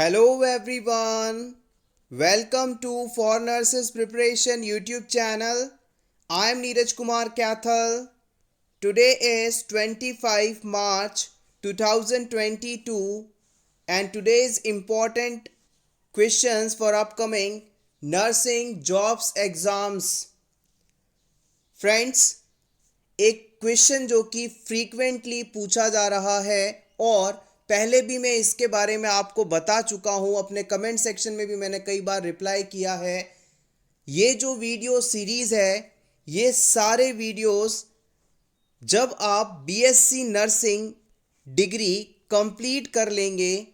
Hello everyone. Welcome to For Nurses Preparation YouTube channel. I am Neeraj Kumar Kathal. Today is 25 March 2022 and today's important questions for upcoming nursing jobs exams. Friends, एक question जो कि frequently पूछा जा रहा है और पहले भी मैं इसके बारे में आपको बता चुका हूं, अपने कमेंट सेक्शन में भी मैंने कई बार रिप्लाई किया है। ये जो वीडियो सीरीज़ है, ये सारे वीडियोस जब आप बीएससी नर्सिंग डिग्री कंप्लीट कर लेंगे,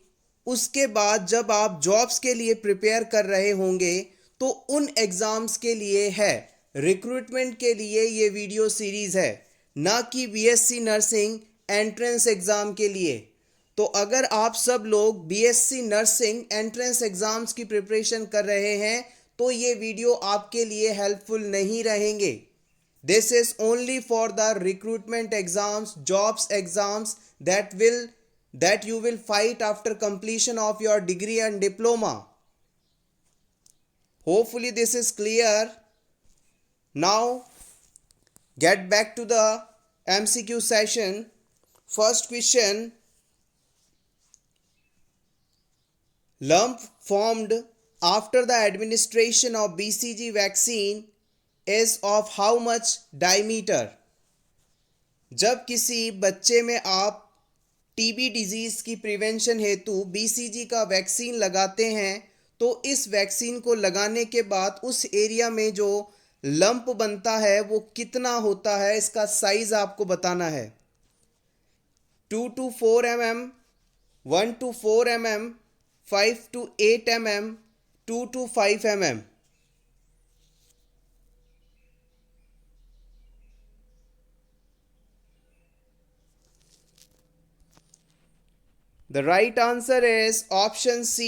उसके बाद जब आप जॉब्स के लिए प्रिपेयर कर रहे होंगे तो उन एग्ज़ाम्स के लिए है, रिक्रूटमेंट के लिए ये वीडियो सीरीज़ है, ना कि बीएससी नर्सिंग एंट्रेंस एग्ज़ाम के लिए। तो अगर आप सब लोग बीएससी नर्सिंग एंट्रेंस एग्ज़ाम्स की प्रिपरेशन कर रहे हैं तो ये वीडियो आपके लिए हेल्पफुल नहीं रहेंगे। This is only for the recruitment exams, jobs exams that you will fight after completion of your degree and diploma. Hopefully this is clear. Now get back to the MCQ session. First question: lump formed after the administration of BCG vaccine is of how much diameter? जब किसी बच्चे में आप TB disease की prevention हेतु BCG का vaccine लगाते हैं तो इस वैक्सीन को लगाने के बाद उस एरिया में जो लंप बनता है वो कितना होता है, इसका साइज़ आपको बताना है। 2 to 4 mm, 1 to 4 mm, 5 to 8 mm, 2 to 5 mm. The right answer is option C.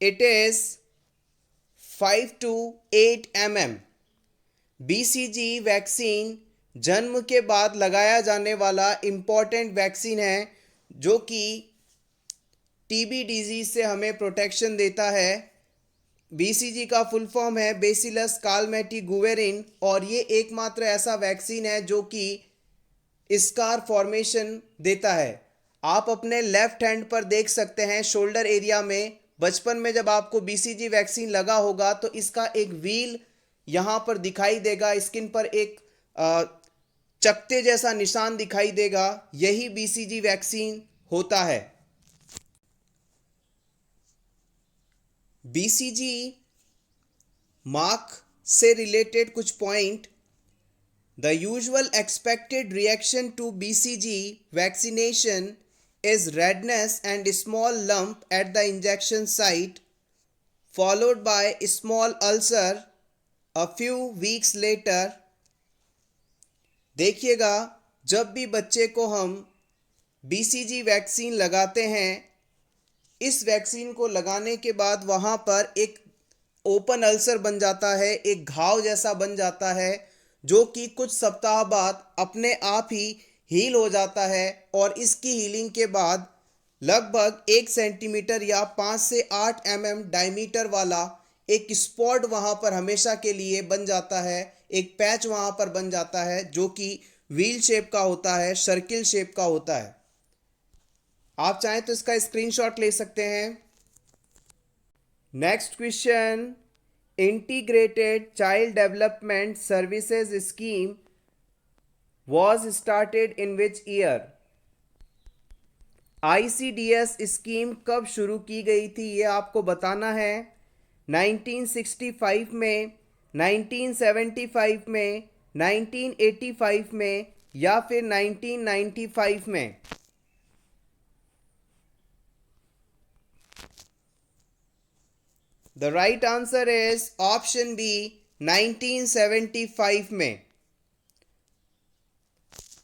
It is 5 to 8 mm. BCG vaccine जन्म के बाद लगाया जाने वाला इम्पॉर्टेंट वैक्सीन है जो कि टीबी डिजीज़ से हमें प्रोटेक्शन देता है। बीसीजी का फुल फॉर्म है बेसिलस कालमेटी-गुवेरिन और ये एकमात्र ऐसा वैक्सीन है जो कि स्कार फॉर्मेशन देता है। आप अपने लेफ्ट हैंड पर देख सकते हैं शोल्डर एरिया में, बचपन में जब आपको बीसीजी वैक्सीन लगा होगा तो इसका एक व्हील यहाँ पर दिखाई देगा, स्किन पर एक चकते जैसा निशान दिखाई देगा, यही बीसीजी वैक्सीन होता है। बीसीजी मार्क से रिलेटेड कुछ point: the usual expected reaction to BCG vaccination is redness and small lump at the injection site followed by a small ulcer a few weeks later. देखिएगा, जब भी बच्चे को हम बीसीजी वैक्सीन लगाते हैं, इस वैक्सीन को लगाने के बाद वहाँ पर एक ओपन अल्सर बन जाता है, एक घाव जैसा बन जाता है जो कि कुछ सप्ताह बाद अपने आप ही हील हो जाता है और इसकी हीलिंग के बाद लगभग 1 सेंटीमीटर या 5 से 8 mm डायमीटर वाला एक स्पॉट वहाँ पर हमेशा के लिए बन जाता है, एक पैच वहाँ पर बन जाता है जो कि व्हील शेप का होता है, सर्किल शेप का होता है। आप चाहें तो इसका स्क्रीनशॉट ले सकते हैं। Next question: integrated child development services scheme was started in which year? ICDS scheme कब शुरू की गई थी ये आपको बताना है। 1965 में, 1975 में, 1985 में या फिर 1995 में? The right answer is option B, 1975 में।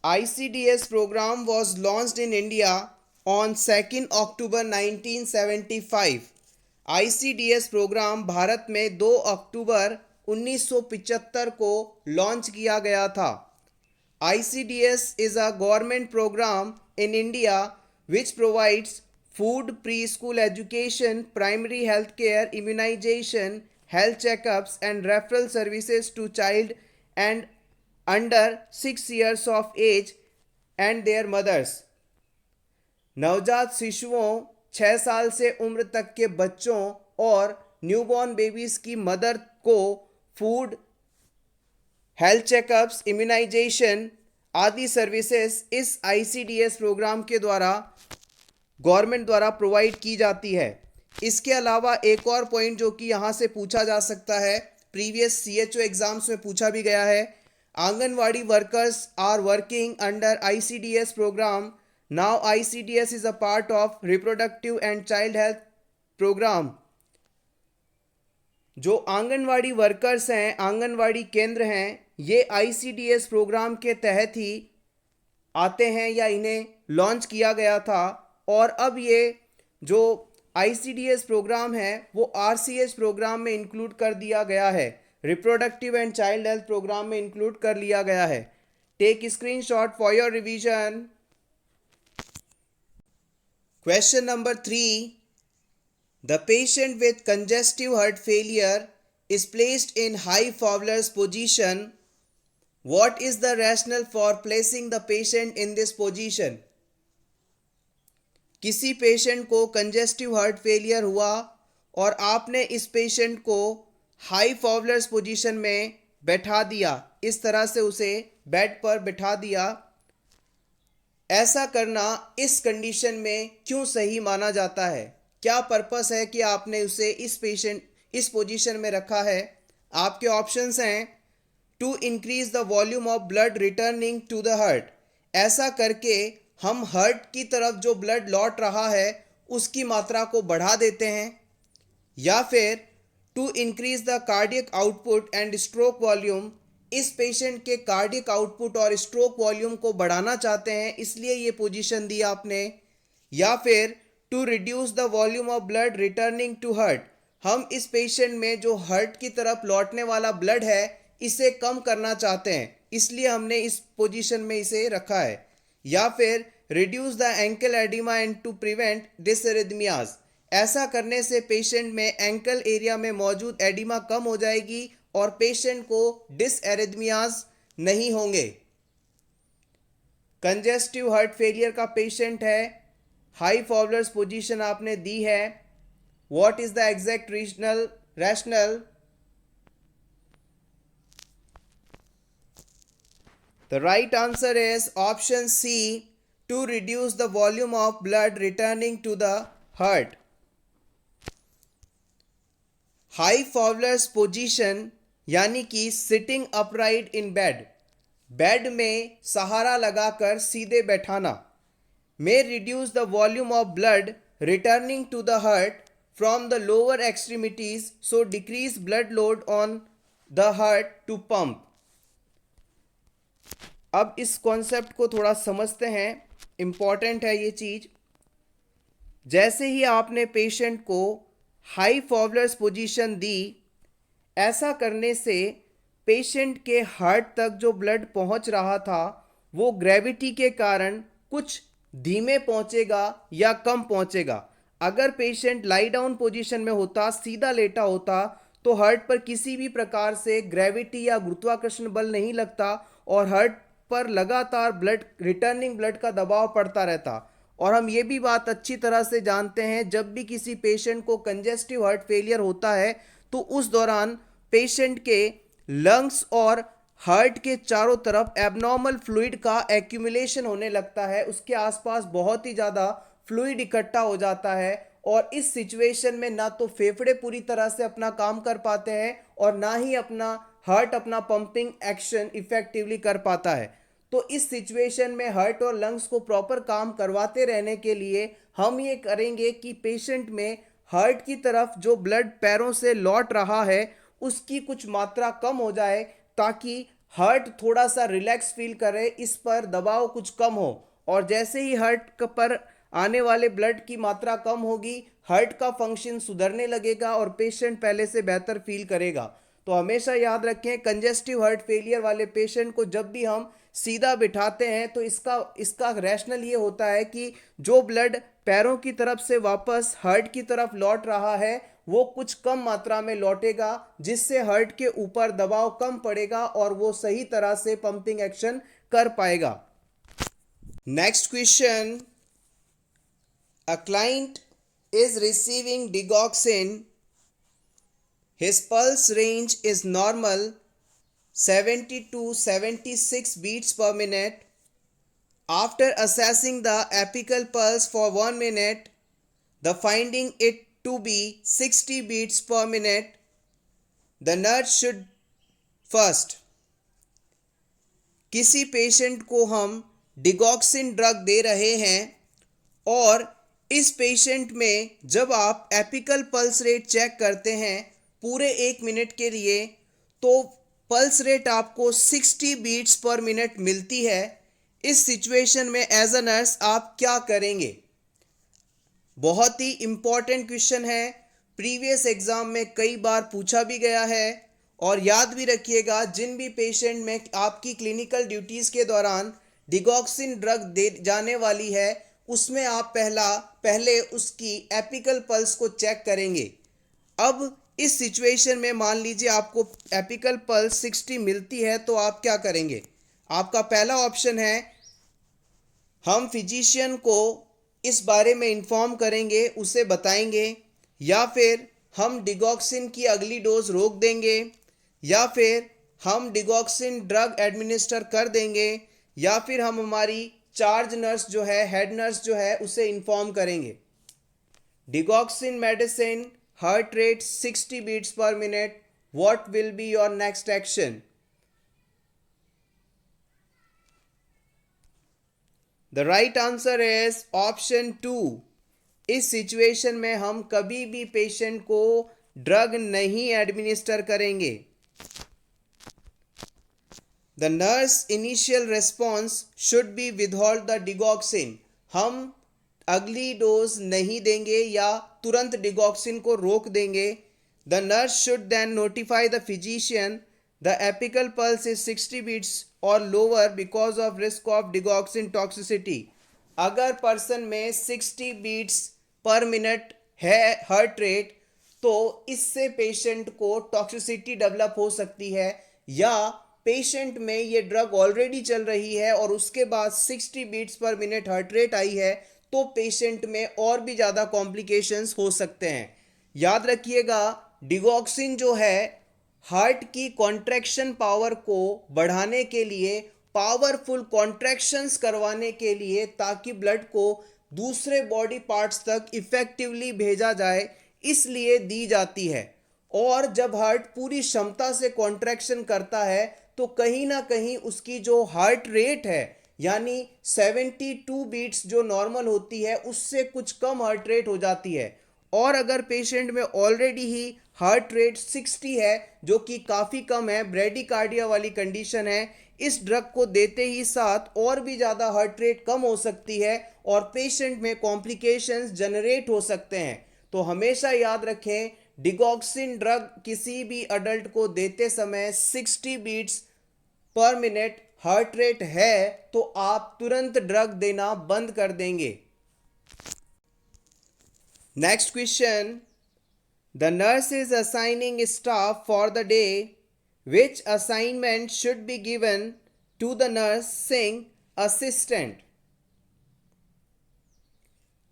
ICDS program was launched in India on 2 October 1975. ICDS programme Bharat में 2 अक्टूबर 1975 को लॉन्च किया गया था। ICDS is a government program in India which provides food, preschool education, primary health care, immunization, health checkups, and referral services to child and under 6 years of age and their mothers. नवजात शिशुओं 6 साल से उम्र तक के बच्चों और newborn babies की मदर को फूड, हेल्थ चेकअप्स, इम्यूनाइजेशन आदि सर्विसेज इस आईसीडीएस प्रोग्राम के द्वारा गवर्नमेंट द्वारा प्रोवाइड की जाती है। इसके अलावा एक और पॉइंट जो कि यहाँ से पूछा जा सकता है, प्रीवियस सीएचओ एग्जाम्स में पूछा भी गया है, anganwadi workers are working under ICDS program. Now ICDS is a part of reproductive and child health program. जो आंगनवाड़ी वर्कर्स हैं, आंगनवाड़ी केंद्र हैं, ये आईसीडीएस प्रोग्राम के तहत ही आते हैं या इन्हें लॉन्च किया गया था। और अब ये जो आईसीडीएस प्रोग्राम है वो आरसीएच प्रोग्राम में इंक्लूड कर दिया गया है, reproductive and child health program में इंक्लूड कर लिया गया है। Take screenshot for your revision. Question number 3, the patient with congestive heart failure is placed in high Fowler's position. What is the rationale for placing the patient in this position? किसी patient को congestive heart failure हुआ और आपने इस patient को high फॉवलर्स position में बैठा दिया, इस तरह से उसे बेड पर बैठा दिया। ऐसा करना इस कंडीशन में क्यों सही माना जाता है? क्या पर्पस है कि आपने उसे इस पोजीशन में रखा है? आपके ऑप्शंस हैं to increase the volume of blood returning to the heart, ऐसा करके हम हार्ट की तरफ जो ब्लड लौट रहा है उसकी मात्रा को बढ़ा देते हैं, या फिर to increase the cardiac output and stroke volume, इस पेशेंट के कार्डियक आउटपुट और स्ट्रोक वॉल्यूम को बढ़ाना चाहते हैं इसलिए ये पोजीशन दी आपने, या फिर to reduce the volume of blood returning to heart, हम इस पेशेंट में जो हार्ट की तरफ लौटने वाला ब्लड है इसे कम करना चाहते हैं इसलिए हमने इस पोजीशन में इसे रखा है, या फिर reduce the ankle edema and to prevent dysrhythmias, ऐसा करने से पेशेंट में एंकल एरिया में मौजूद एडिमा कम हो जाएगी और पेशेंट को डिसएरिथमियाज नहीं होंगे। कंजेस्टिव हार्ट फेलियर का पेशेंट है, हाई फॉवलर्स पोजीशन आपने दी है। What is the exact rational? The right answer is option C, to reduce the volume of blood returning to the heart. High Fowler's position यानी कि sitting upright in bed, bed में सहारा लगाकर सीधे बैठाना, may reduce the volume of blood returning to the heart from the lower extremities, so decrease blood load on the heart to pump. अब इस concept को थोड़ा समझते हैं, इम्पॉर्टेंट है ये चीज़। जैसे ही आपने पेशेंट को हाई फॉवलर्स पोजीशन दी, ऐसा करने से पेशेंट के हार्ट तक जो ब्लड पहुंच रहा था वो ग्रेविटी के कारण कुछ धीमे पहुंचेगा या कम पहुंचेगा। अगर पेशेंट लाई डाउन पोजीशन में होता, सीधा लेटा होता, तो हार्ट पर किसी भी प्रकार से ग्रेविटी या गुरुत्वाकर्षण बल नहीं लगता और हार्ट पर लगातार रिटर्निंग ब्लड का दबाव पड़ता रहता। और हम ये भी बात अच्छी तरह से जानते हैं, जब भी किसी पेशेंट को कंजेस्टिव हार्ट फेलियर होता है तो उस दौरान पेशेंट के लंग्स और हार्ट के चारों तरफ एबनॉर्मल फ्लूइड का एक्यूमुलेशन होने लगता है, उसके आसपास बहुत ही ज़्यादा फ्लूइड इकट्ठा हो जाता है और इस सिचुएशन में ना तो फेफड़े पूरी तरह से अपना काम कर पाते हैं और ना ही हार्ट अपना पंपिंग एक्शन इफेक्टिवली कर पाता है। तो इस सिचुएशन में हार्ट और लंग्स को प्रॉपर काम करवाते रहने के लिए हम ये करेंगे कि पेशेंट में हार्ट की तरफ जो ब्लड पैरों से लौट रहा है उसकी कुछ मात्रा कम हो जाए, ताकि हार्ट थोड़ा सा रिलैक्स फील करे, इस पर दबाव कुछ कम हो। और जैसे ही हार्ट पर आने वाले ब्लड की मात्रा कम होगी, हार्ट का फंक्शन सुधरने लगेगा और पेशेंट पहले से बेहतर फील करेगा। तो हमेशा याद रखें, कंजेस्टिव हार्ट फेलियर वाले पेशेंट को जब भी हम सीधा बिठाते हैं तो इसका रैशनल ये होता है कि जो ब्लड पैरों की तरफ से वापस हार्ट की तरफ लौट रहा है वो कुछ कम मात्रा में लौटेगा, जिससे हार्ट के ऊपर दबाव कम पड़ेगा और वो सही तरह से पंपिंग एक्शन कर पाएगा। Next question, a client is receiving digoxin, his pulse range is normal 70 to 76 beats per minute. After assessing the apical pulse for 1 minute, the finding it to be 60 beats per minute, the nurse should first, किसी patient को हम digoxin drug दे रहे हैं और इस patient में जब आप एपिकल पल्स रेट चेक करते हैं पूरे 1 मिनट के लिए तो पल्स रेट आपको 60 बीट्स पर मिनट मिलती है। इस सिचुएशन में एज अ नर्स आप क्या करेंगे? बहुत ही इम्पॉर्टेंट क्वेश्चन है, प्रीवियस एग्जाम में कई बार पूछा भी गया है। और याद भी रखिएगा, जिन भी पेशेंट में आपकी क्लिनिकल ड्यूटीज़ के दौरान डिगॉक्सिन ड्रग दे जाने वाली है उसमें आप पहले उसकी एपिकल पल्स को चेक करेंगे। अब इस सिचुएशन में मान लीजिए आपको एपिकल पल्स 60 मिलती है तो आप क्या करेंगे? आपका पहला ऑप्शन है हम फिजिशियन को इस बारे में इन्फॉर्म करेंगे, उसे बताएंगे, या फिर हम डिगॉक्सिन की अगली डोज रोक देंगे, या फिर हम डिगॉक्सिन ड्रग एडमिनिस्टर कर देंगे, या फिर हम हमारी चार्ज नर्स जो है, हेड नर्स जो है, उसे इन्फॉर्म करेंगे। Digoxin medicine, heart rate 60 beats per minute, what will be your next action? The right answer is option 2। इस सिचुएशन में हम कभी भी पेशेंट को ड्रग नहीं एडमिनिस्टर करेंगे। The nurse initial response should be withhold the digoxin. हम अगली डोज नहीं देंगे या तुरंत डिगॉक्सिन को रोक देंगे। The nurse should then notify the physician the apical pulse is 60 beats or lower because of risk of digoxin toxicity. अगर पर्सन में 60 बीट्स पर मिनट है हार्ट रेट तो इससे पेशेंट को टॉक्सिसिटी डेवलप हो सकती है, या पेशेंट में ये ड्रग ऑलरेडी चल रही है और उसके बाद 60 beats per minute heart rate I है तो पेशेंट में और भी ज़्यादा कॉम्प्लिकेशंस हो सकते हैं। याद रखिएगा, डिगॉक्सिन जो है हार्ट की कॉन्ट्रैक्शन पावर को बढ़ाने के लिए, पावरफुल कॉन्ट्रैक्शंस करवाने के लिए, ताकि ब्लड को दूसरे बॉडी पार्ट्स तक इफेक्टिवली भेजा जाए, इसलिए दी जाती है। और जब हार्ट पूरी क्षमता से कॉन्ट्रैक्शन करता है तो कहीं ना कहीं उसकी जो हार्ट रेट है यानी 72 बीट्स जो नॉर्मल होती है उससे कुछ कम हार्ट रेट हो जाती है। और अगर पेशेंट में ऑलरेडी ही हार्ट रेट 60 है जो कि काफ़ी कम है, ब्रेडिकार्डिया वाली कंडीशन है, इस ड्रग को देते ही साथ और भी ज़्यादा हार्ट रेट कम हो सकती है और पेशेंट में कॉम्प्लिकेशंस जनरेट हो सकते हैं। तो हमेशा याद रखें, डिगॉक्सिन ड्रग किसी भी अडल्ट को देते समय 60 beats per minute heart rate है तो आप तुरंत ड्रग देना बंद कर देंगे। Next question, the nurse is assigning staff for the day, which assignment should be given to the nursing assistant?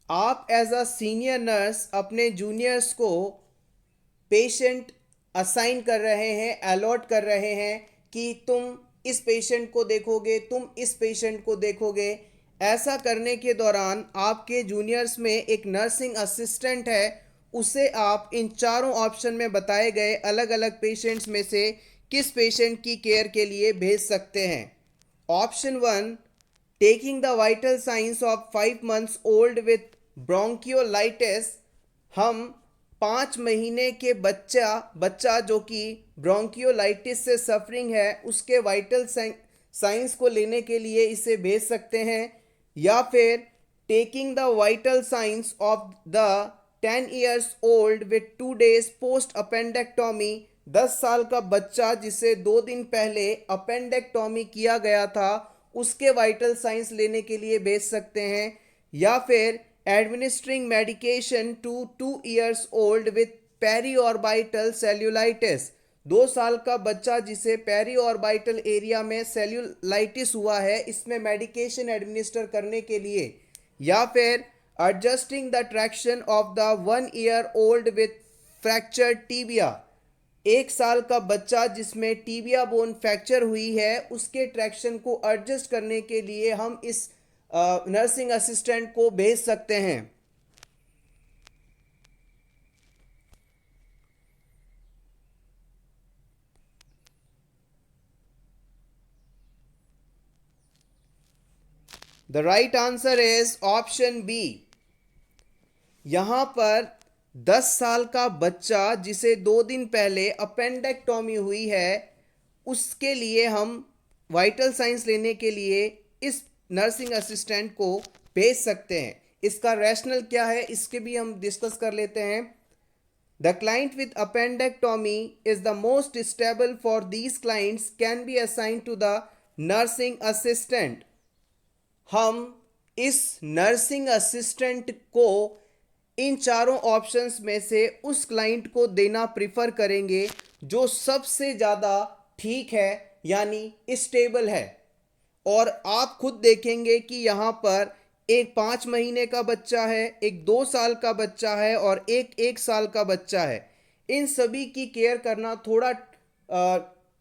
आप एज अ सीनियर नर्स अपने जूनियर्स को पेशेंट असाइन कर रहे हैं, अलॉट कर रहे हैं कि तुम इस पेशेंट को देखोगे, तुम इस पेशेंट को देखोगे। ऐसा करने के दौरान आपके जूनियर्स में एक नर्सिंग असिस्टेंट है, उसे आप इन चारों ऑप्शन में बताए गए अलग अलग पेशेंट्स में से किस पेशेंट की केयर के लिए भेज सकते हैं? Option 1, taking the vital science of 5 months old with bronchiolitis. हम 5 महीने के बच्चा जो कि ब्रोंकियोलाइटिस से सफरिंग है उसके वाइटल साइंस को लेने के लिए इसे भेज सकते हैं। या फिर taking the vital science of the 10 years old with 2 days post appendectomy. 10 साल का बच्चा जिसे 2 दिन पहले अपेंडेक्टोमी किया गया था उसके वाइटल साइंस लेने के लिए भेज सकते हैं, या फिर administering medication to 2 years old with periorbital cellulitis, 2 साल का बच्चा जिसे पेरीऑर्बिटल एरिया में सेल्यूलाइटिस हुआ है, इसमें मेडिकेशन एडमिनिस्टर करने के लिए, या फिर adjusting the traction of the 1 year old with fractured tibia, 1 साल का बच्चा जिसमें टीबिया बोन फ्रैक्चर हुई है, उसके ट्रैक्शन को एडजस्ट करने के लिए हम इस नर्सिंग असिस्टेंट को भेज सकते हैं। The right answer is option B. यहां पर 10 साल का बच्चा जिसे 2 दिन पहले अपेंडेक्टोमी हुई है, उसके लिए हम वाइटल साइंस लेने के लिए इस नर्सिंग असिस्टेंट को भेज सकते हैं। इसका रैशनल क्या है, इसके भी हम डिस्कस कर लेते हैं। The client with appendectomy is the most stable for these clients can be assign to the nursing assistant. हम इस नर्सिंग असिस्टेंट को इन चारों ऑप्शंस में से उस क्लाइंट को देना प्रिफर करेंगे जो सबसे ज़्यादा ठीक है, यानी स्टेबल है। और आप खुद देखेंगे कि यहाँ पर एक 5 महीने का बच्चा है, एक 2 साल का बच्चा है और एक 1 साल का बच्चा है। इन सभी की केयर करना थोड़ा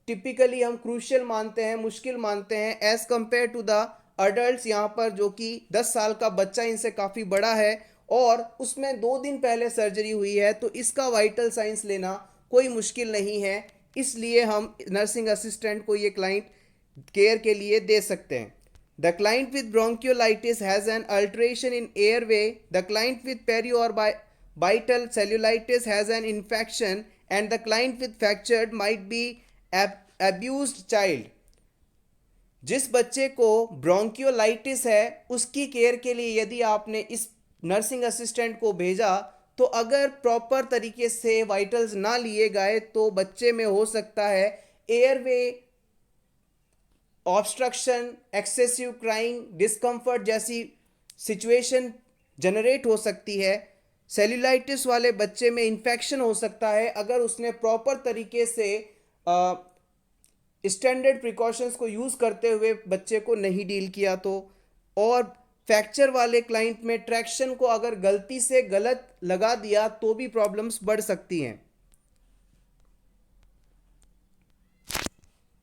टिपिकली हम क्रूशियल मानते हैं, मुश्किल मानते हैं as compare to the adult. यहाँ पर जो कि 10 साल का बच्चा इनसे काफ़ी बड़ा है और उसमें 2 दिन पहले सर्जरी हुई है, तो इसका वाइटल साइंस लेना कोई मुश्किल नहीं है। इसलिए हम नर्सिंग असिस्टेंट को ये क्लाइंट केयर के लिए दे सकते हैं। The client with bronchiolitis has an alteration in airway, the client with periorbital cellulitis has an infection and the client with fractured might be abused child. जिस बच्चे को ब्रोंकियोलाइटिस है, उसकी केयर के लिए यदि आपने इस नर्सिंग असिस्टेंट को भेजा, तो अगर प्रॉपर तरीके से वाइटल्स ना लिए गए तो बच्चे में हो सकता है airway obstruction, excessive crying, discomfort जैसी सिचुएशन जनरेट हो सकती है। सेल्यूलाइटिस वाले बच्चे में इन्फेक्शन हो सकता है अगर उसने प्रॉपर तरीके से स्टैंडर्ड प्रिकॉशंस को यूज़ करते हुए बच्चे को नहीं डील किया तो। और फ्रैक्चर वाले क्लाइंट में ट्रैक्शन को अगर गलती से गलत लगा दिया तो भी प्रॉब्लम्स बढ़ सकती हैं।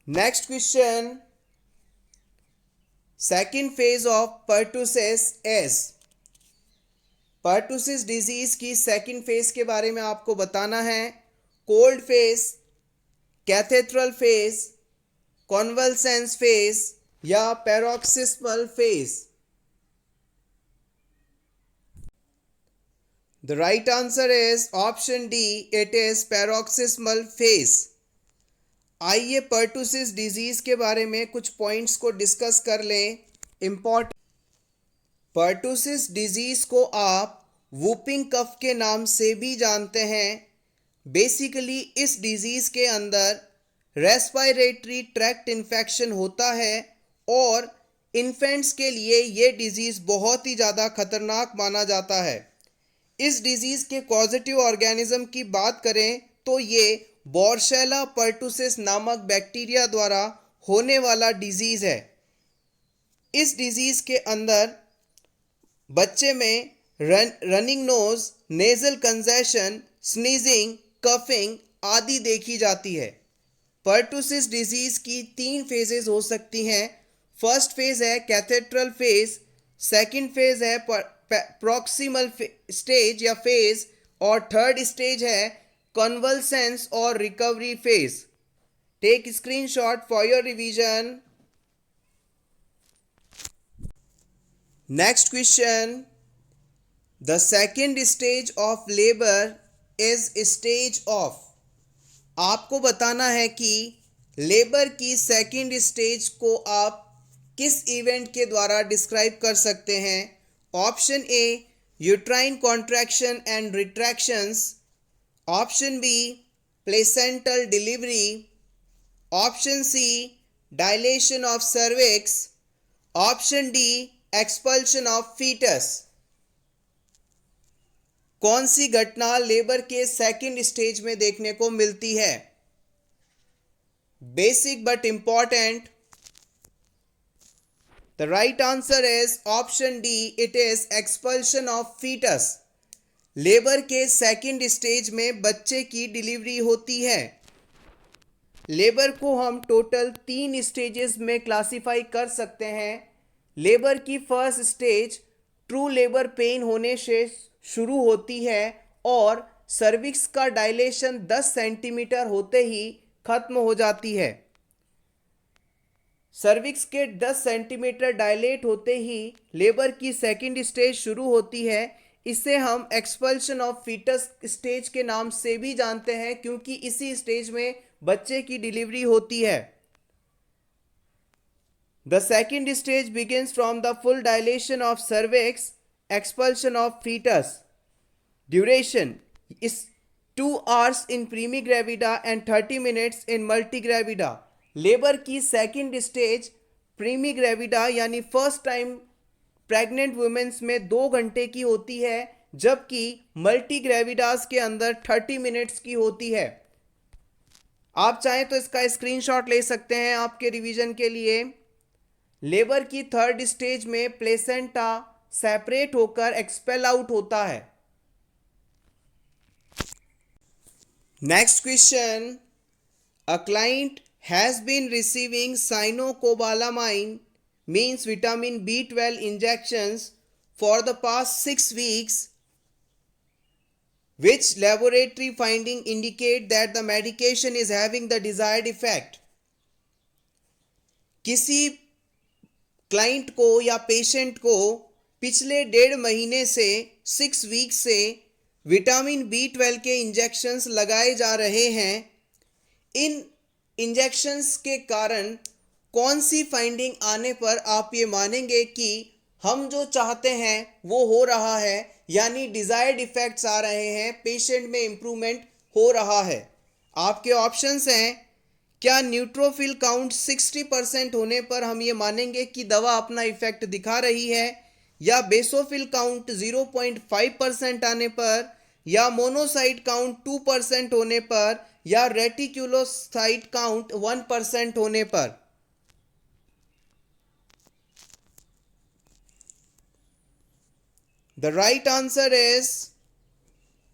Next question, second phase of pertussis is. Pertussis disease की सेकेंड फेज के बारे में आपको बताना है। Cold phase, catarrhal phase, convalescence phase या paroxysmal phase. The right answer is option D, it is paroxysmal phase। आइए पर्टुसिस डिजीज के बारे में कुछ पॉइंट्स को डिस्कस कर लें। इम्पॉर्टेंट, पर्टुसिस डिजीज को आप वूपिंग कफ के नाम से भी जानते हैं। बेसिकली इस डिजीज के अंदर रेस्पिरेटरी ट्रैक्ट इन्फेक्शन होता है और इन्फेंट्स के लिए ये डिजीज बहुत ही ज़्यादा खतरनाक माना जाता है। इस डिजीज के कॉजेटिव ऑर्गेनिज्म की बात करें तो ये बोर्शेला पर्टुसिस नामक बैक्टीरिया द्वारा होने वाला डिजीज है। इस डिजीज के अंदर बच्चे में running nose, nasal congestion, sneezing, coughing आदि देखी जाती है। पर्टुसिस डिजीज की 3 फेजेस हो सकती हैं। फर्स्ट फेज है कैथेड्रल फेज, सेकंड फेज है प्रॉक्सिमल स्टेज या फेज और थर्ड स्टेज है कन्वल्सेंस और recovery phase. Take screenshot for your revision. Next question, the second stage of labour is stage of. आपको बताना है कि लेबर की सेकेंड स्टेज को आप किस इवेंट के द्वारा डिस्क्राइब कर सकते हैं। Option A, uterine contraction and retractions. Option B, placental delivery. Option C, dilation of cervix. Option D expulsion of fetus. कौन सी घटना लेबर के सेकंड स्टेज में देखने को मिलती है? Basic but important. The right answer is option D, it is expulsion of foetus. Labour के सेकंड स्टेज में बच्चे की डिलीवरी होती है। लेबर को हम टोटल 3 स्टेजेस में क्लासिफाई कर सकते हैं। लेबर की first stage true labour pain होने से शुरू होती है और सर्विक्स का डायलेशन 10 सेंटीमीटर होते ही खत्म हो जाती है। सर्विक्स के 10 सेंटीमीटर डायलेट होते ही लेबर की सेकंड स्टेज शुरू होती है। इसे हम एक्सपल्शन ऑफ फीटस स्टेज के नाम से भी जानते हैं, क्योंकि इसी स्टेज में बच्चे की डिलीवरी होती है। The second stage begins from the full dilation of cervix, expulsion of foetus. Duration is 2 hours in primigravida and 30 minutes in multigravida। Labour की सेकंड स्टेज प्रीमिग्रेविडा यानी फर्स्ट टाइम प्रेग्नेंट वुमेन्स में 2 घंटे की होती है, जबकि मल्टीग्रेविडास के अंदर 30 मिनट्स की होती है। आप चाहें तो इसका स्क्रीनशॉट ले सकते हैं आपके रिवीजन के लिए। लेबर की थर्ड स्टेज में प्लेसेंटा सेपरेट होकर एक्सपेल आउट होता है। Next question, a client has been receiving cyanocobalamin means vitamin B12 injections for the past 6 weeks. Which laboratory finding indicate that the medication is having the desired effect? किसी client को या patient को पिछले 1.5 महीने से 6 week से vitamin B12 के injections लगाए जा रहे हैं। इन इंजेक्शंस के कारण कौन सी फाइंडिंग आने पर आप ये मानेंगे कि हम जो चाहते हैं वो हो रहा है, यानी डिजायर्ड इफेक्ट्स आ रहे हैं, पेशेंट में इंप्रूवमेंट हो रहा है? आपके ऑप्शंस हैं, क्या न्यूट्रोफिल काउंट 60% होने पर हम ये मानेंगे कि दवा अपना इफेक्ट दिखा रही है, या बेसोफिल काउंट 0.5% आने पर, या मोनोसाइट काउंट 2% होने पर, या रेटिक्युलोसाइट काउंट 1% होने पर? The right answer is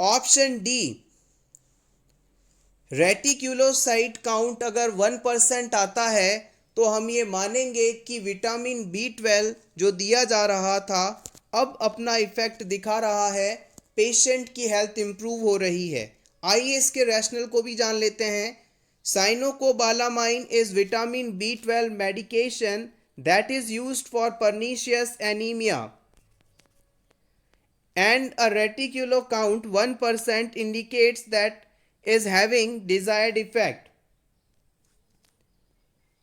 option D. Reticulocyte count अगर 1% आता है तो हम ये मानेंगे कि विटामिन B12 जो दिया जा रहा था अब अपना इफेक्ट दिखा रहा है, पेशेंट की हेल्थ इंप्रूव हो रही है। आइए इसके रैशनल को भी जान लेते हैं। साइनोकोबालामाइन is vitamin B12 medication that is used for pernicious anaemia and a reticulo count 1% indicates that is having desired effect।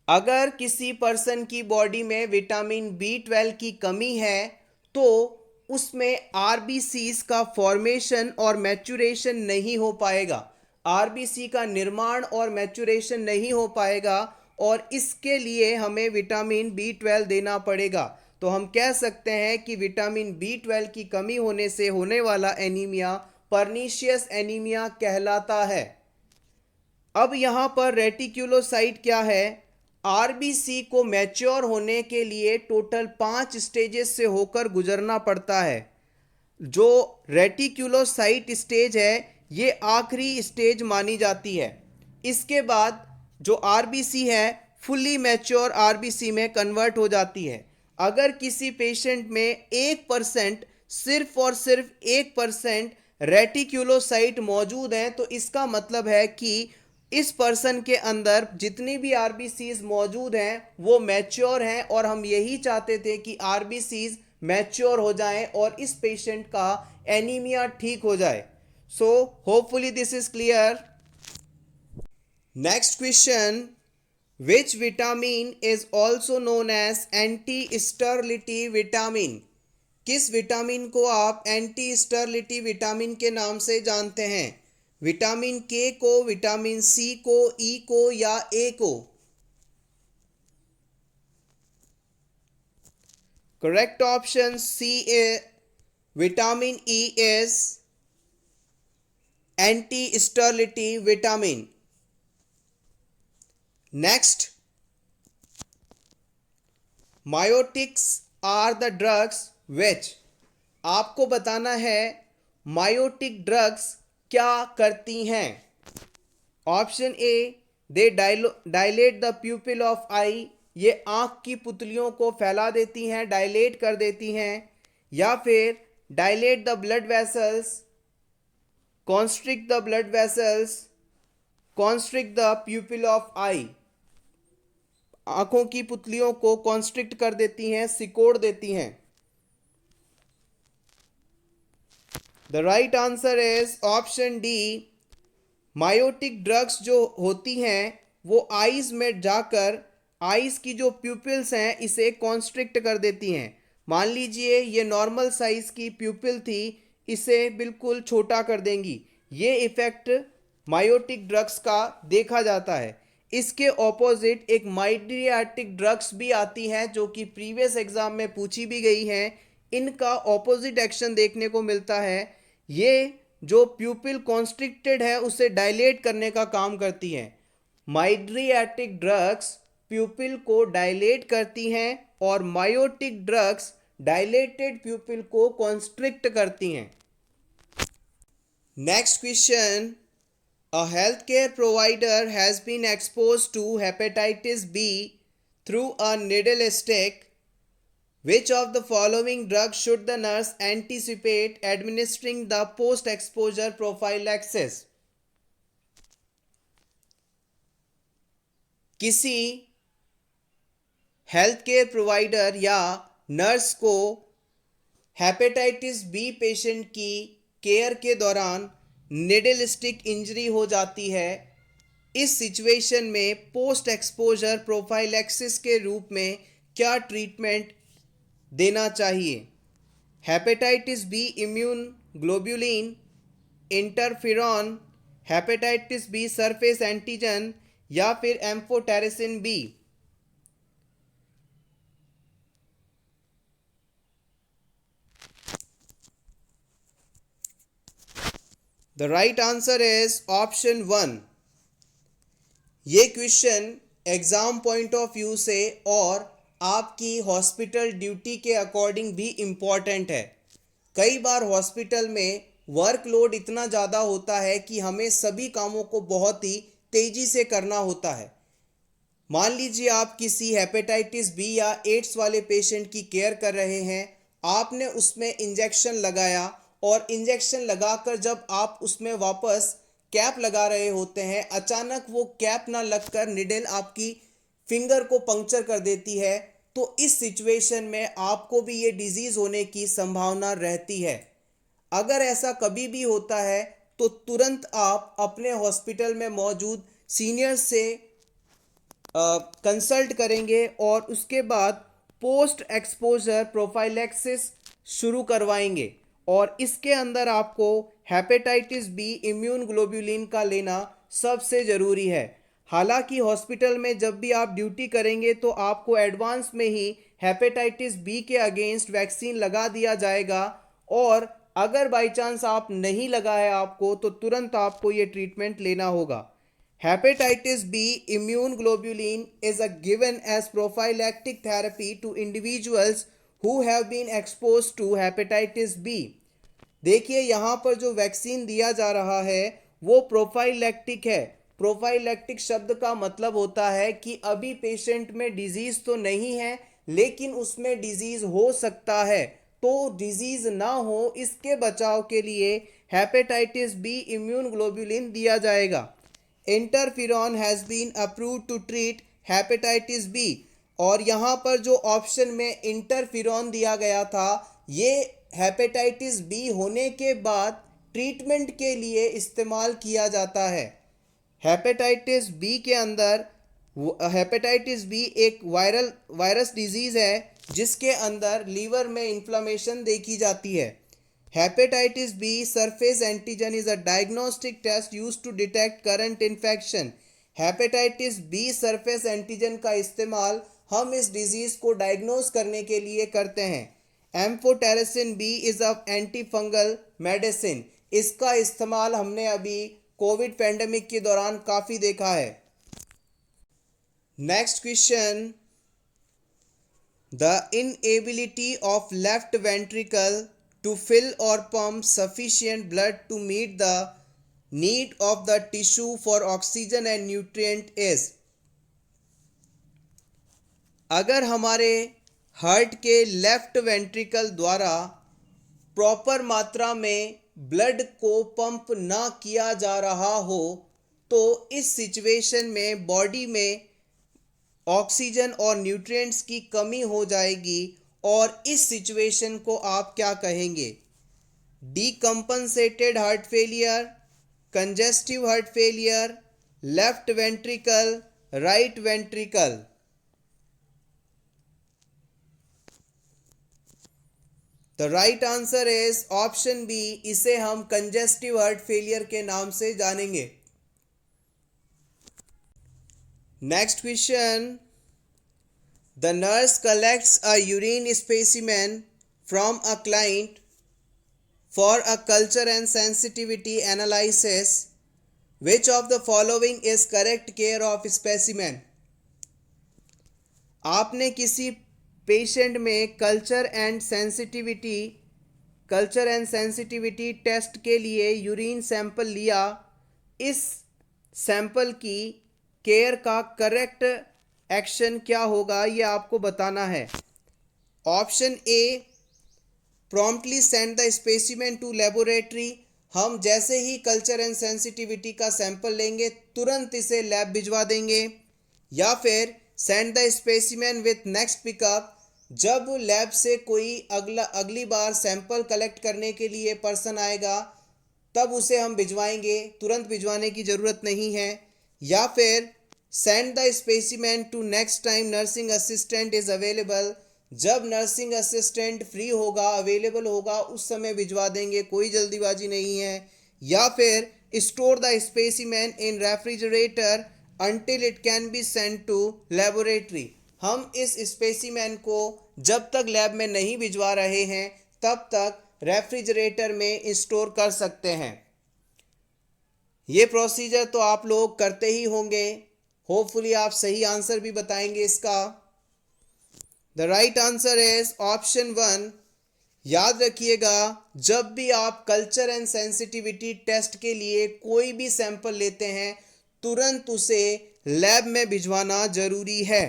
अगर किसी पर्सन की बॉडी में विटामिन B12 की कमी है तो उसमें आरबीसीज का फॉर्मेशन और मैच्योरेशन नहीं हो पाएगा, आरबीसी का निर्माण और मैच्योरेशन नहीं हो पाएगा, और इसके लिए हमें विटामिन B12 देना पड़ेगा। तो हम कह सकते हैं कि विटामिन B12 की कमी होने से होने वाला एनीमिया पर्नीशियस एनीमिया कहलाता है। अब यहाँ पर रेटिक्युलोसाइट क्या है? आरबीसी को मैच्योर होने के लिए टोटल 5 स्टेजेस से होकर गुजरना पड़ता है। जो रेटिक्युलोसाइट स्टेज है ये आखिरी स्टेज मानी जाती है। इसके बाद जो आरबीसी है फुल्ली मैच्योर आरबीसी में कन्वर्ट हो जाती है। अगर किसी पेशेंट में 1%, सिर्फ और सिर्फ 1% रेटिक्युलोसाइट मौजूद है तो इसका मतलब है कि इस पर्सन के अंदर जितनी भी आरबीसीज मौजूद हैं वो मैच्योर हैं, और हम यही चाहते थे कि आरबीसीज मैच्योर हो जाएं और इस पेशेंट का एनीमिया ठीक हो जाए। So hopefully this is clear. Next question, which vitamin is also known as anti-sterility vitamin? किस विटामिन को आप एंटी स्टेरिलिटी विटामिन के नाम से जानते हैं? विटामिन के को, विटामिन सी को, ई को, या ए को? Correct option C is vitamin E is anti-sterility vitamin. Next, miotics are the drugs which, आपको बताना है मायोटिक ड्रग्स क्या करती हैं. Option A, they dilate the pupil of eye, ये आंख की पुतलियों को फैला देती हैं, डायलेट कर देती हैं. या फिर dilate the blood vessels, constrict the blood vessels, constrict the pupil of eye, आंखों की पुतलियों को कॉन्स्ट्रिक्ट कर देती हैं, सिकोड़ देती हैं. The right answer is option D. Miotic drugs जो होती हैं वो आईज में जाकर आईज की जो प्यूपिल्स हैं इसे कॉन्स्ट्रिक्ट कर देती हैं. मान लीजिए ये नॉर्मल साइज की प्यूपिल थी, इसे बिल्कुल छोटा कर देंगी. ये इफेक्ट मायोटिक ड्रग्स का देखा जाता है. इसके ऑपोजिट एक माइड्रियाटिक ड्रग्स भी आती हैं जो कि प्रीवियस एग्जाम में पूछी भी गई हैं. इनका ऑपोजिट एक्शन देखने को मिलता है. ये जो प्यूपिल कॉन्स्ट्रिक्टेड है उसे डायलेट करने का काम करती हैं. माइड्रियाटिक ड्रग्स प्यूपिल को डायलेट करती हैं और मायोटिक ड्रग्स डायलेटेड प्यूपिल को कॉन्स्ट्रिक्ट करती हैं. Next question. A healthcare provider has been exposed to hepatitis B through a needle stick. Which of the following drugs should the nurse anticipate administering the post-exposure prophylaxis? किसी health care provider या nurse को hepatitis be patient की care के दौरान needle stick injury हो जाती है. इस सिचुएशन में पोस्ट एक्सपोजर प्रोफाइलैक्सिस के रूप में क्या ट्रीटमेंट देना चाहिए? Hepatitis B immune globulin, interferon, hepatitis B surface antigen या फिर amphotericin B. The right answer is option 1. ये question exam point of view से और आपकी हॉस्पिटल ड्यूटी के अकॉर्डिंग भी इम्पॉर्टेंट है. कई बार हॉस्पिटल में वर्कलोड इतना ज़्यादा होता है कि हमें सभी कामों को बहुत ही तेज़ी से करना होता है. मान लीजिए आप किसी हेपेटाइटिस बी या एड्स वाले पेशेंट की केयर कर रहे हैं. आपने उसमें इंजेक्शन लगाया और इंजेक्शन लगाकर जब आप उसमें वापस कैप लगा रहे होते हैं, अचानक वो कैप ना लगकर निडल आपकी फिंगर को पंक्चर कर देती है. तो इस सिचुएशन में आपको भी ये डिजीज़ होने की संभावना रहती है. अगर ऐसा कभी भी होता है तो तुरंत आप अपने हॉस्पिटल में मौजूद सीनियर से कंसल्ट करेंगे और उसके बाद पोस्ट एक्सपोजर प्रोफाइलैक्सिस शुरू करवाएंगे. और इसके अंदर आपको हेपेटाइटिस बी इम्यून ग्लोब्यूलिन का लेना सबसे ज़रूरी है. हालांकि हॉस्पिटल में जब भी आप ड्यूटी करेंगे तो आपको एडवांस में ही हेपेटाइटिस बी के अगेंस्ट वैक्सीन लगा दिया जाएगा. और अगर बाई चांस आप नहीं लगा है आपको तो तुरंत आपको ये ट्रीटमेंट लेना होगा. Hepatitis B immune globulin is a given as prophylactic therapy to individuals who have been exposed to hepatitis B. देखिए यहाँ पर जो वैक्सीन दिया जा रहा है वो प्रोफाइलैक्टिक है. प्रोफाइलैक्टिक शब्द का मतलब होता है कि अभी पेशेंट में डिजीज़ तो नहीं है लेकिन उसमें डिजीज़ हो सकता है. तो डिजीज़ ना हो इसके बचाव के लिए हेपेटाइटिस बी इम्यून ग्लोब्यूलिन दिया जाएगा. Interferon has been approved to treat hepatitis B. और यहाँ पर जो ऑप्शन में इंटरफेरॉन दिया गया था ये हेपेटाइटिस बी होने के बाद ट्रीटमेंट के लिए इस्तेमाल किया जाता है. हेपेटाइटिस बी के अंदर हेपेटाइटिस बी एक वायरस डिजीज़ है जिसके अंदर लीवर में इन्फ्लामेशन देखी जाती है. Hepatitis B surface antigen is a diagnostic test used to detect current infection. Hepatitis B surface antigen का इस्तेमाल हम इस डिजीज़ को डायग्नोज करने के लिए करते हैं। Amphotericin B is a anti fungal medicine. इसका इस्तेमाल हमने अभी कोविड पैंडेमिक के दौरान काफ़ी देखा है। Next question, the inability of left ventricle to fill or pump sufficient blood to meet the need of the tissue for oxygen and nutrient is। अगर हमारे हार्ट के लेफ्ट वेंट्रिकल द्वारा प्रॉपर मात्रा में ब्लड को पंप ना किया जा रहा हो तो इस सिचुएशन में बॉडी में ऑक्सीजन और न्यूट्रिएंट्स की कमी हो जाएगी और इस सिचुएशन को आप क्या कहेंगे? Decompensated heart failure, congestive heart failure, left ventricle, right ventricle. The right answer is option B, इसे हम कंजेस्टिव हार्ट फेलियर के नाम से जानेंगे। Next question, the nurse collects a urine specimen from a client for a culture and sensitivity analysis. Which of the following is correct care of specimen? आपने किसी patient में culture and sensitivity test के लिए urine sample लिया। इस sample की care का correct action क्या होगा ये आपको बताना है। Option A, promptly send the specimen to laboratory. हम जैसे ही कल्चर एंड सेंसिटिविटी का सैंपल लेंगे तुरंत इसे लैब भिजवा देंगे। या फिर send the specimen with next pickup. जब लैब से कोई अगली बार सैंपल कलेक्ट करने के लिए पर्सन आएगा तब उसे हम भिजवाएंगे, तुरंत भिजवाने की ज़रूरत नहीं है। या फिर send the specimen to next time nursing assistant is available. जब नर्सिंग असिस्टेंट फ्री होगा, अवेलेबल होगा, उस समय भिजवा देंगे, कोई जल्दीबाजी नहीं है। या फिर store the specimen in refrigerator until it can be sent to laboratory। हम इस स्पेसिमेन को जब तक लैब में नहीं भिजवा रहे हैं तब तक रेफ्रिजरेटर में स्टोर कर सकते हैं। ये प्रोसीजर तो आप लोग करते ही होंगे। होपफुली आप सही आंसर भी बताएंगे इसका। The right answer is option 1। याद रखिएगा, जब भी आप कल्चर एंड सेंसिटिविटी टेस्ट के लिए कोई भी सैंपल लेते हैं तुरंत उसे लैब में भिजवाना जरूरी है।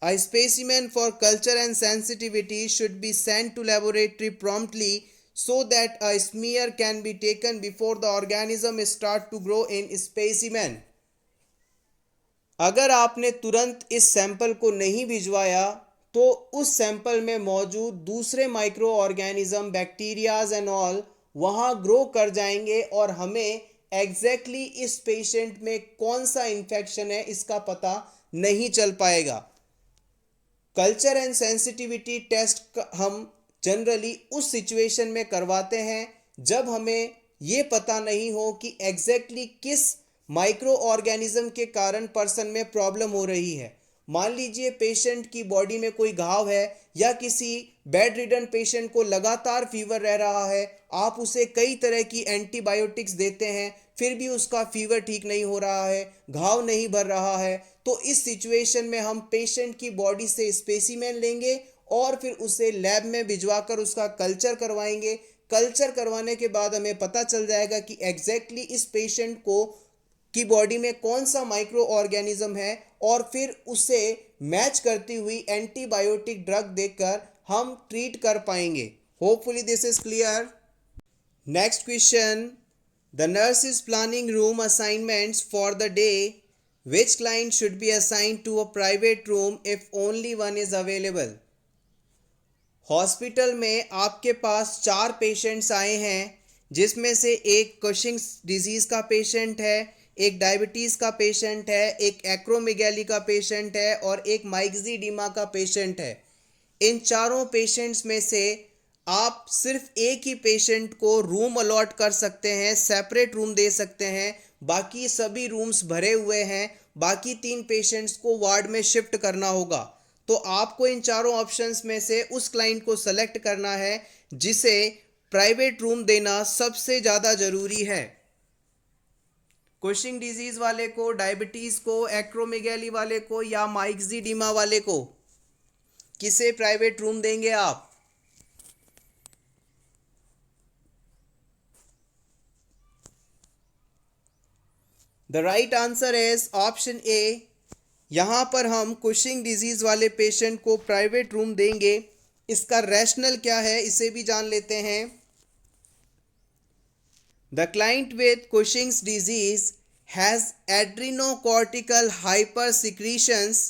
A specimen for culture and sensitivity should be sent to laboratory promptly so that a smear can be taken before the organism start to grow in specimen। अगर आपने तुरंत इस सैंपल को नहीं भिजवाया तो उस सैंपल में मौजूद दूसरे micro organism, bacterias and all वहाँ ग्रो कर जाएंगे और हमें एग्जैक्टली इस पेशेंट में कौन सा इन्फेक्शन है इसका पता नहीं चल पाएगा। कल्चर एंड सेंसिटिविटी टेस्ट हम जनरली उस सिचुएशन में करवाते हैं जब हमें ये पता नहीं हो कि एग्जैक्टली किस माइक्रो ऑर्गेनिज्म के कारण पर्सन में प्रॉब्लम हो रही है। मान लीजिए पेशेंट की बॉडी में कोई घाव है या किसी बेड रिडन पेशेंट को लगातार फीवर रह रहा है, आप उसे कई तरह की एंटीबायोटिक्स देते हैं फिर भी उसका फीवर ठीक नहीं हो रहा है, घाव नहीं भर रहा है, तो इस सिचुएशन में हम पेशेंट की बॉडी से स्पेसिमेन लेंगे और फिर उसे लैब में भिजवाकर उसका कल्चर करवाएंगे। कल्चर करवाने के बाद हमें पता चल जाएगा कि एग्जैक्टली इस पेशेंट को की बॉडी में कौन सा माइक्रो ऑर्गेनिज्म है और फिर उसे मैच करती हुई एंटीबायोटिक ड्रग देकर हम ट्रीट कर पाएंगे। Hopefully this is clear. Next question, the nurse is planning room assignments for the day. Which client should be assigned to a private room if only one is available. Hospital में आपके पास 4 patients आए हैं जिसमें से एक कशिंग्स disease का patient है, एक डायबिटीज़ का पेशेंट है, एक एक्रोमेगैली का पेशेंट है और एक माइक्सीडीमा का पेशेंट है। इन चारों पेशेंट्स में से आप सिर्फ एक ही पेशेंट को रूम अलॉट कर सकते हैं, सेपरेट रूम दे सकते हैं, बाकी सभी रूम्स भरे हुए हैं। बाकी 3 पेशेंट्स को वार्ड में शिफ्ट करना होगा। तो आपको इन चारों ऑप्शंस में से उस क्लाइंट को सेलेक्ट करना है जिसे प्राइवेट रूम देना सबसे ज़्यादा ज़रूरी है। कुशिंग डिजीज वाले को, डायबिटीज को, एक्रोमेगैली वाले को या माइक्सिडीमा वाले को, किसे प्राइवेट रूम देंगे आप? The right answer is option A. यहां पर हम कुशिंग डिजीज वाले पेशेंट को प्राइवेट रूम देंगे। इसका रैशनल क्या है इसे भी जान लेते हैं। The client with Cushing's disease has adrenocortical hyper secretions.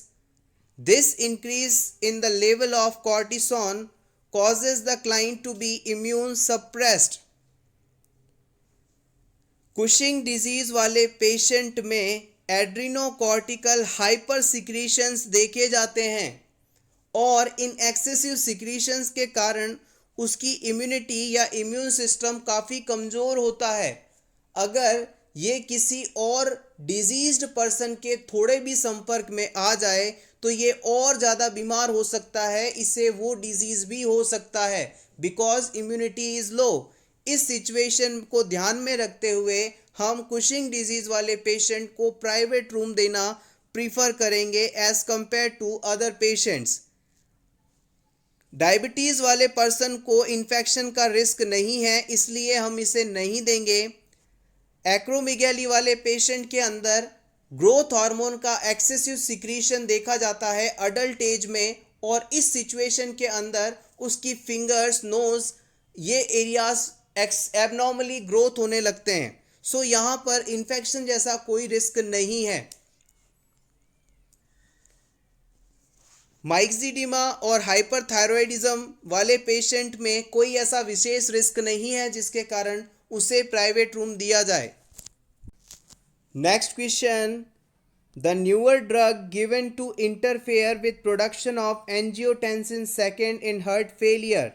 This increase in the level of cortisone causes the client to be immune suppressed। Cushing disease वाले पेशेंट में एड्रेनोकॉर्टिकल हाइपर सिक्रीशंस देखे जाते हैं और इन एक्सेसिव सिक्रीशंस के कारण उसकी immunity या इम्यून सिस्टम काफ़ी कमज़ोर होता है। अगर ये किसी और डिजीज्ड पर्सन के थोड़े भी संपर्क में आ जाए तो ये और ज़्यादा बीमार हो सकता है, इसे वो डिजीज़ भी हो सकता है बिकॉज इम्यूनिटी इज़ लो। इस सिचुएशन को ध्यान में रखते हुए हम कुशिंग डिजीज वाले पेशेंट को प्राइवेट रूम देना प्रीफर करेंगे as compare to other patients. Diabetes वाले पर्सन को इन्फेक्शन का रिस्क नहीं है इसलिए हम इसे नहीं देंगे। एक्रोमेगैली वाले पेशेंट के अंदर ग्रोथ हार्मोन का एक्सेसिव सिक्रीशन देखा जाता है अडल्ट एज में और इस सिचुएशन के अंदर उसकी फिंगर्स, नोज, ये एरियाज एबनॉर्मली ग्रोथ होने लगते हैं। सो यहाँ पर इन्फेक्शन जैसा कोई रिस्क नहीं है। माइक्सिडीमा और हाइपरथायरॉयडिज्म वाले पेशेंट में कोई ऐसा विशेष रिस्क नहीं है जिसके कारण उसे प्राइवेट रूम दिया जाए। Next question, the newer drug given to interfere with production of angiotensin second in heart failure.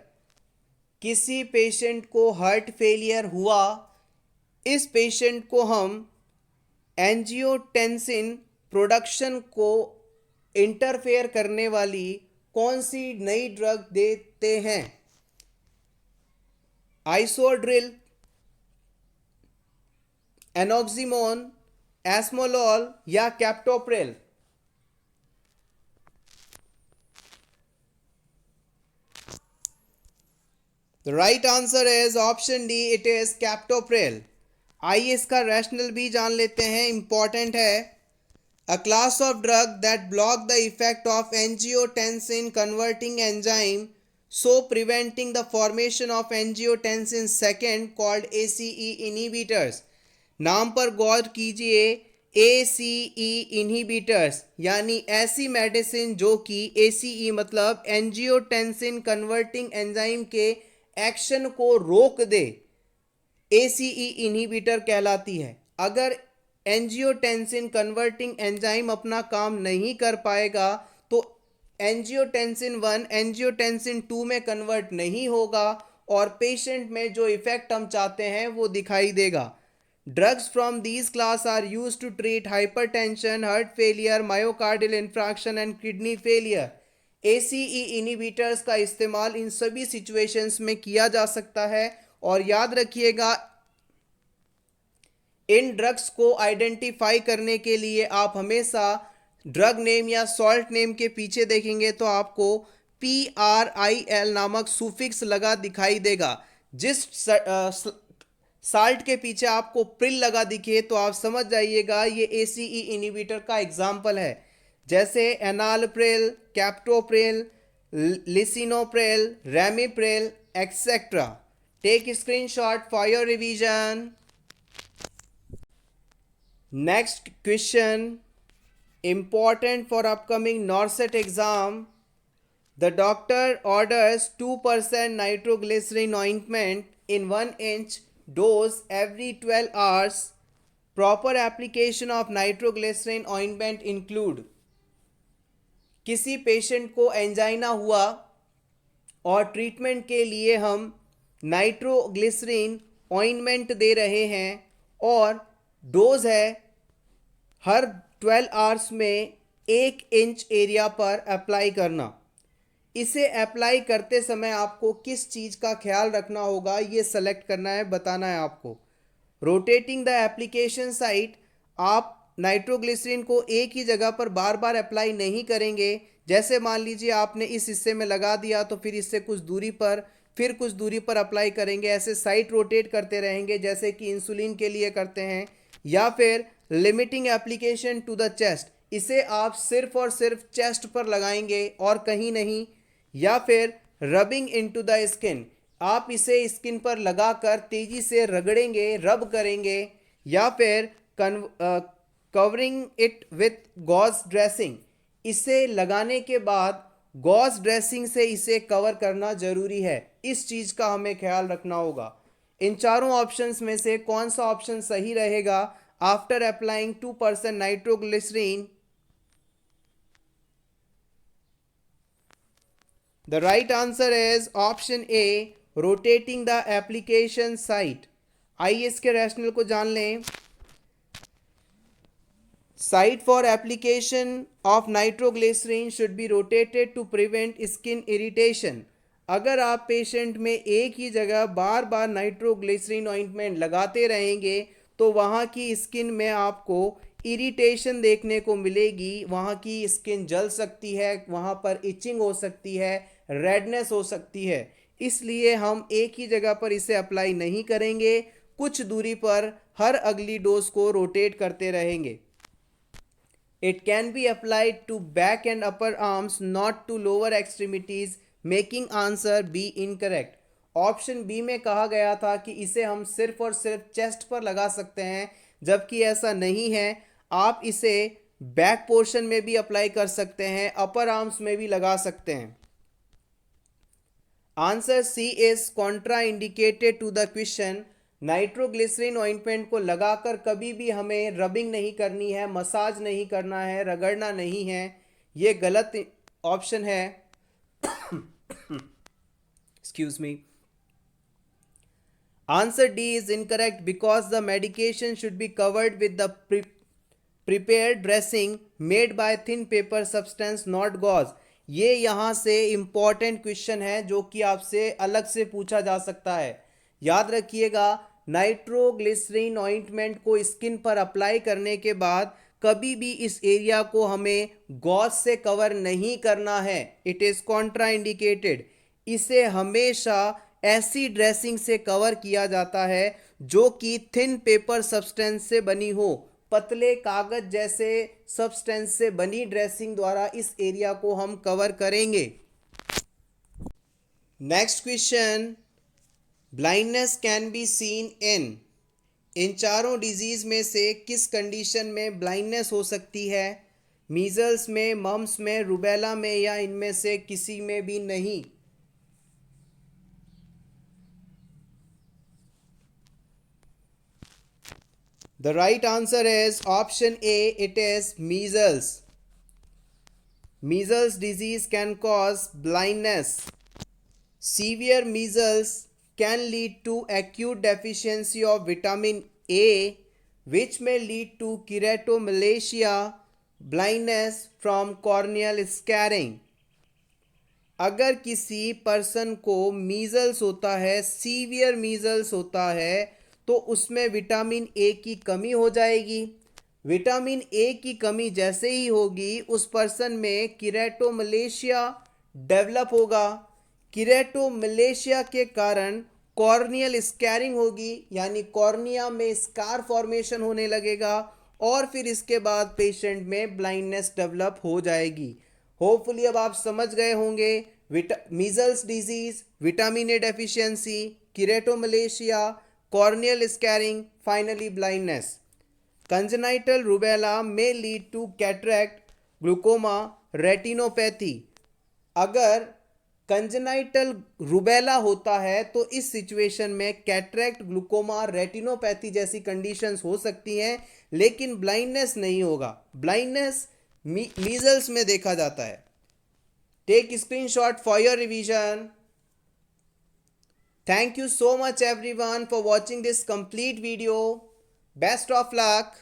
किसी पेशेंट को हार्ट फेलियर हुआ, इस पेशेंट को हम एंजियोटेंसिन प्रोडक्शन को इंटरफेयर करने वाली कौन सी नई ड्रग देते हैं? आइसोड्रिल, एनॉक्सिमोन, एस्मोलॉल या captopril? The right answer is option D, it is captopril। आइए इसका रैशनल भी जान लेते हैं, इंपॉर्टेंट है। A class of drug that block the effect of angiotensin converting enzyme, so preventing the formation of angiotensin second, called ACE inhibitors। नाम पर गौर कीजिए, ACE inhibitors यानी ऐसी मेडिसिन जो कि ACE मतलब एंजियोटेंसिन कन्वर्टिंग एंजाइम के एक्शन को रोक दे, ACE इनहिबिटर कहलाती है। अगर एंजियोटेंसिन कन्वर्टिंग एंजाइम अपना काम नहीं कर पाएगा तो एंजियोटेंसिन 1 एंजियोटेंसिन 2 में कन्वर्ट नहीं होगा और पेशेंट में जो इफेक्ट हम चाहते हैं वो दिखाई देगा। Drugs from these class are used to treat hypertension, heart failure, myocardial infarction and kidney failure. ACE inhibitors का इस्तेमाल इन सभी सिचुएशंस में किया जा सकता है और याद रखिएगा इन ड्रग्स को आइडेंटिफाई करने के लिए आप हमेशा ड्रग नेम या सॉल्ट नेम के पीछे देखेंगे तो आपको PRIL नामक सुफिक्स लगा दिखाई देगा। जिस साल्ट के पीछे आपको प्रिल लगा दिखे तो आप समझ जाइएगा ये ACE इनहिबिटर का एग्जाम्पल है, जैसे enalapril, captopril, lisinopril, ramipril etcetera. Take screenshot for your revision. Next question, important for upcoming NORCET exam. The doctor orders 2% nitroglycerin ointment in 1 inch dose every 12 hours. Proper application of nitroglycerin ointment include। किसी patient को angina हुआ और treatment के लिए हम nitroglycerine ointment दे रहे हैं और डोज है हर 12 आवर्स में 1 इंच एरिया पर अप्लाई करना। इसे अप्लाई करते समय आपको किस चीज़ का ख्याल रखना होगा, ये सेलेक्ट करना है, बताना है आपको। रोटेटिंग द एप्लीकेशन साइट, आप नाइट्रोग्लिसरीन को एक ही जगह पर बार बार अप्लाई नहीं करेंगे। जैसे मान लीजिए आपने इस हिस्से में लगा दिया तो फिर इससे कुछ दूरी पर, फिर कुछ दूरी पर अप्लाई करेंगे। ऐसे साइट रोटेट करते रहेंगे जैसे कि इंसुलिन के लिए करते हैं। या फिर limiting application to the chest, इसे आप सिर्फ और सिर्फ चेस्ट पर लगाएंगे और कहीं नहीं। या फिर रबिंग इनटू द स्किन, आप इसे स्किन पर लगाकर तेजी से रगड़ेंगे, रब करेंगे। या फिर covering it with gauze dressing, इसे लगाने के बाद गॉज ड्रेसिंग से इसे कवर करना जरूरी है। इस चीज का हमें ख्याल रखना होगा। इन चारों ऑप्शंस में से कौन सा ऑप्शन सही रहेगा? After applying 2% nitroglycerin, the right answer is option A, rotating the application site. आइए इसके रैशनल को जान लें। Site for application of nitroglycerin should be rotated to prevent skin irritation. अगर आप पेशेंट में एक ही जगह बार बार नाइट्रोग्लिसरीन ऑइंटमेंट लगाते रहेंगे तो वहाँ की स्किन में आपको इरिटेशन देखने को मिलेगी। वहाँ की स्किन जल सकती है, वहाँ पर इचिंग हो सकती है, रेडनेस हो सकती है। इसलिए हम एक ही जगह पर इसे अप्लाई नहीं करेंगे, कुछ दूरी पर हर अगली डोज को रोटेट करते रहेंगे। It can be applied to back and upper arms, not to lower extremities, making answer B incorrect. Option B में कहा गया था कि इसे हम सिर्फ और सिर्फ चेस्ट पर लगा सकते हैं, जबकि ऐसा नहीं है। आप इसे बैक पोर्शन में भी अप्लाई कर सकते हैं, अपर आर्म्स में भी लगा सकते हैं। Answer C is contraindicated to the question. Nitroglycerin ointment को लगाकर कभी भी हमें रबिंग नहीं करनी है, मसाज नहीं करना है, रगड़ना नहीं है। ये गलत ऑप्शन है। Excuse me. Answer D is incorrect because the medication should be covered with the prepared dressing made by thin paper substance, not gauze. ये यहाँ से इंपॉर्टेंट क्वेश्चन है जो कि आपसे अलग से पूछा जा सकता है। याद रखिएगा, नाइट्रोग्लिसरीन ऑइंटमेंट को स्किन पर अप्लाई करने के बाद कभी भी इस एरिया को हमें गॉज से कवर नहीं करना है। It is contraindicated. इसे हमेशा ऐसी ड्रेसिंग से कवर किया जाता है जो कि थिन पेपर सब्सटेंस से बनी हो। पतले कागज जैसे सब्सटेंस से बनी ड्रेसिंग द्वारा इस एरिया को हम कवर करेंगे। Next question, blindness can be seen in चारों डिजीज में से किस कंडीशन में ब्लाइंडनेस हो सकती है? मीजल्स में, मम्स में, रूबेला में, या इनमें से किसी में भी नहीं? The right answer is option A, it is measles. Measles disease can cause blindness. Severe measles can lead to acute deficiency of vitamin A, which may lead to keratomalacia, blindness from corneal scarring. अगर किसी person को measles होता है, severe measles होता है, तो उसमें vitamin A की कमी हो जाएगी। विटामिन ए की कमी जैसे ही होगी उस पर्सन में कीरेटोमलेशिया डेवलप होगा। कीरेटोमलेशिया के कारण कॉर्नियल स्कैरिंग होगी, यानी कॉर्निया में स्कार फॉर्मेशन होने लगेगा और फिर इसके बाद पेशेंट में ब्लाइंडनेस डेवलप हो जाएगी। होपफुली अब आप समझ गए होंगे। Measles disease, vitamin A deficiency, keratomalacia, corneal scarring, finally blindness. Congenital rubella may lead to cataract, glaucoma, retinopathy. अगर कंजेनाइटल रूबेला होता है तो इस सिचुएशन में कैटरैक्ट, ग्लूकोमा, रेटिनोपैथी जैसी कंडीशंस हो सकती हैं, लेकिन ब्लाइंडनेस नहीं होगा। ब्लाइंडनेस मीजल्स में देखा जाता है। Take screenshot for your revision. Thank you so much everyone for watching this complete video. Best of luck.